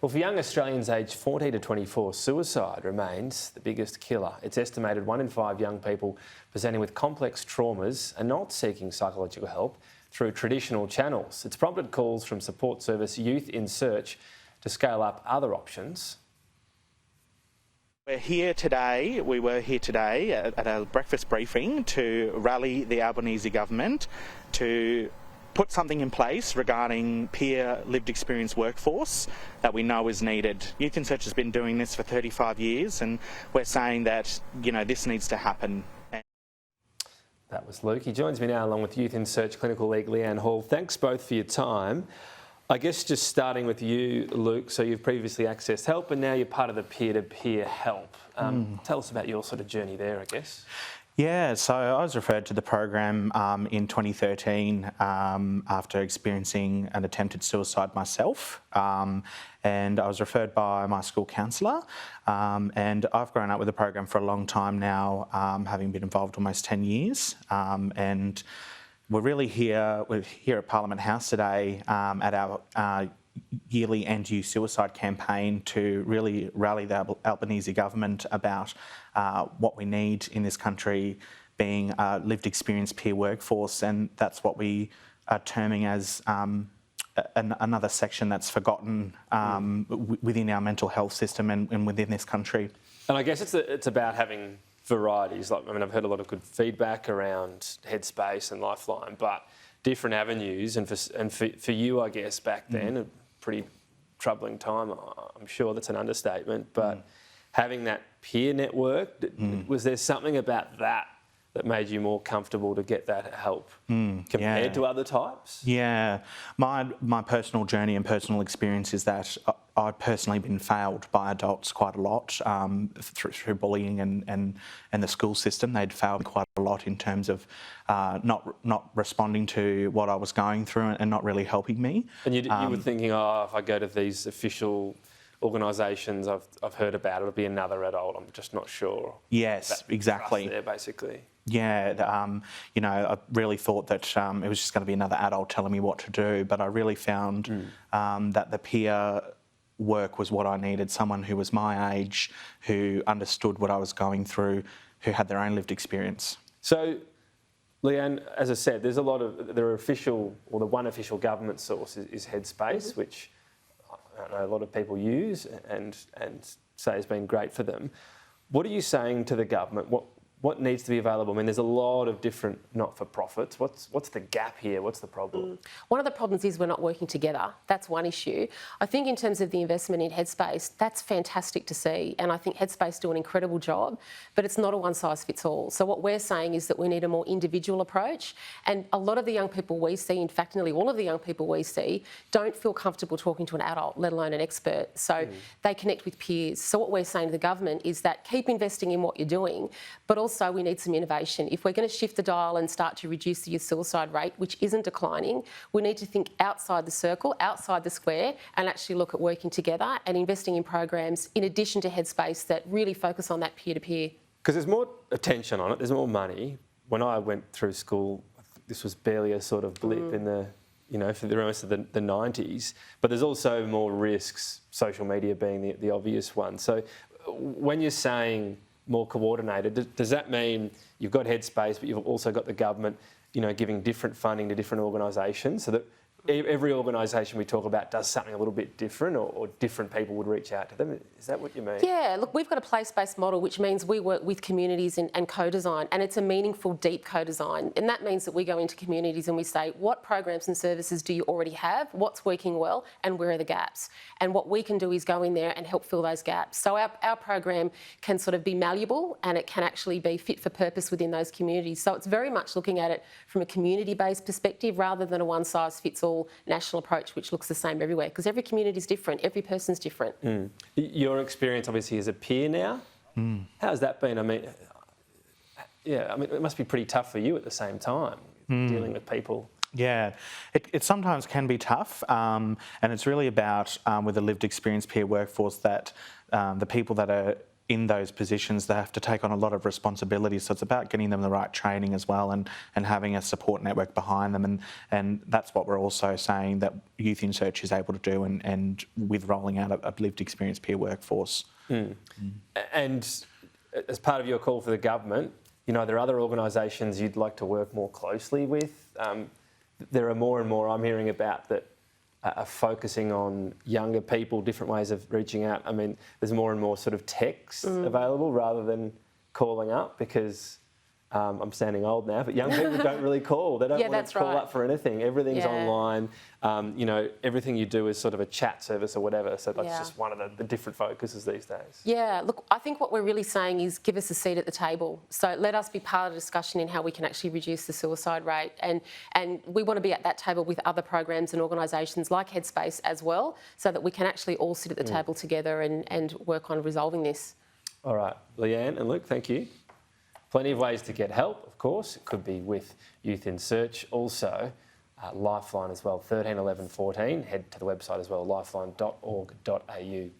Well, for young Australians aged 14 to 24, suicide remains the biggest killer. It's estimated 1 in 5 young people presenting with complex traumas are not seeking psychological help through traditional channels. It's prompted calls from support service Youth Insearch to scale up other options. We were here today at a breakfast briefing to rally the Albanese government to put something in place regarding peer lived experience workforce that we know is needed. Youth Insearch has been doing this for 35 years and we're saying that, this needs to happen. That was Luke. He joins me now along with Youth Insearch Clinical Lead Leanne Hall. Thanks both for your time. I guess just starting with you, Luke, so you've previously accessed help and now you're part of the peer-to-peer help. Tell us about your sort of journey there, I guess. Yeah, so I was referred to the program in 2013 after experiencing an attempted suicide myself, and I was referred by my school counsellor, and I've grown up with the program for a long time now, having been involved almost 10 years, and we're here at Parliament House today at our yearly End You Suicide campaign to really rally the Albanese government about what we need in this country being a lived experience peer workforce, and that's what we are terming as another section that's forgotten within our mental health system and within this country. And I guess it's about having varieties. I've heard a lot of good feedback around Headspace and Lifeline, but different avenues, and for you, I guess, back then, a pretty troubling time, I'm sure that's an understatement, but having that peer network, was there something about that made you more comfortable to get that help compared to other types? Yeah, my personal journey and personal experience is that I've personally been failed by adults quite a lot through bullying and the school system. They'd failed me quite a lot in terms of not responding to what I was going through and not really helping me. And you were thinking, oh, if I go to these official organisations I've heard about, it'll be another adult. I'm just not sure. Yes, exactly. There, basically. Yeah, I really thought that it was just going to be another adult telling me what to do, but I really found that the peer work was what I needed, someone who was my age, who understood what I was going through, who had their own lived experience. So, Leanne, as I said, the one official government source is Headspace, which I know a lot of people use and say has been great for them. What are you saying to the government? What needs to be available? I mean, there's a lot of different not-for-profits. What's the gap here? What's the problem? One of the problems is we're not working together. That's one issue. I think in terms of the investment in Headspace, that's fantastic to see. And I think Headspace do an incredible job, but it's not a one-size-fits-all. So what we're saying is that we need a more individual approach. And a lot of the young people we see, in fact, nearly all of the young people we see, don't feel comfortable talking to an adult, let alone an expert. So they connect with peers. So what we're saying to the government is that keep investing in what you're doing, but also we need some innovation. If we're going to shift the dial and start to reduce the youth suicide rate, which isn't declining, we need to think outside the circle, outside the square, and actually look at working together and investing in programs in addition to Headspace that really focus on that peer-to-peer. Because there's more attention on it, there's more money. When I went through school, this was barely a sort of blip in the, for the rest of the 90s. But there's also more risks, social media being the obvious one. So when you're saying more coordinated, does that mean you've got Headspace, but you've also got the government, giving different funding to different organisations, so that every organisation we talk about does something a little bit different, or different people would reach out to them? Is that what you mean? Yeah, look, we've got a place-based model, which means we work with communities and co-design, and it's a meaningful, deep co-design. And that means that we go into communities and we say, what programs and services do you already have? What's working well? And where are the gaps? And what we can do is go in there and help fill those gaps. So our program can sort of be malleable, and it can actually be fit for purpose within those communities. So it's very much looking at it from a community-based perspective rather than a one-size-fits-all national approach which looks the same everywhere, because every community is different, every person's different. Your experience obviously as a peer now, how's that been? I mean, it must be pretty tough for you at the same time, dealing with people. Yeah, it sometimes can be tough, and it's really about, with the lived experience peer workforce, that the people that are in those positions, they have to take on a lot of responsibilities. So it's about getting them the right training as well, and having a support network behind them. And that's what we're also saying that Youth Insearch is able to do, and with rolling out a lived experience peer workforce. And as part of your call for the government, you know, are there other organisations you'd like to work more closely with? There are more and more I'm hearing about that are focusing on younger people, different ways of reaching out. I mean, there's more and more sort of text available rather than calling up, because I'm sounding old now, but young people don't really call. They don't want to call up for anything. Everything's online. You know, everything you do is sort of a chat service or whatever. So that's just one of the different focuses these days. Yeah, look, I think what we're really saying is give us a seat at the table. So let us be part of the discussion in how we can actually reduce the suicide rate. And we want to be at that table with other programs and organisations like Headspace as well, so that we can actually all sit at the table together and work on resolving this. All right, Leanne and Luke, thank you. Plenty of ways to get help, of course. It could be with Youth Insearch, also Lifeline as well, 13 11 14. Head to the website as well, lifeline.org.au.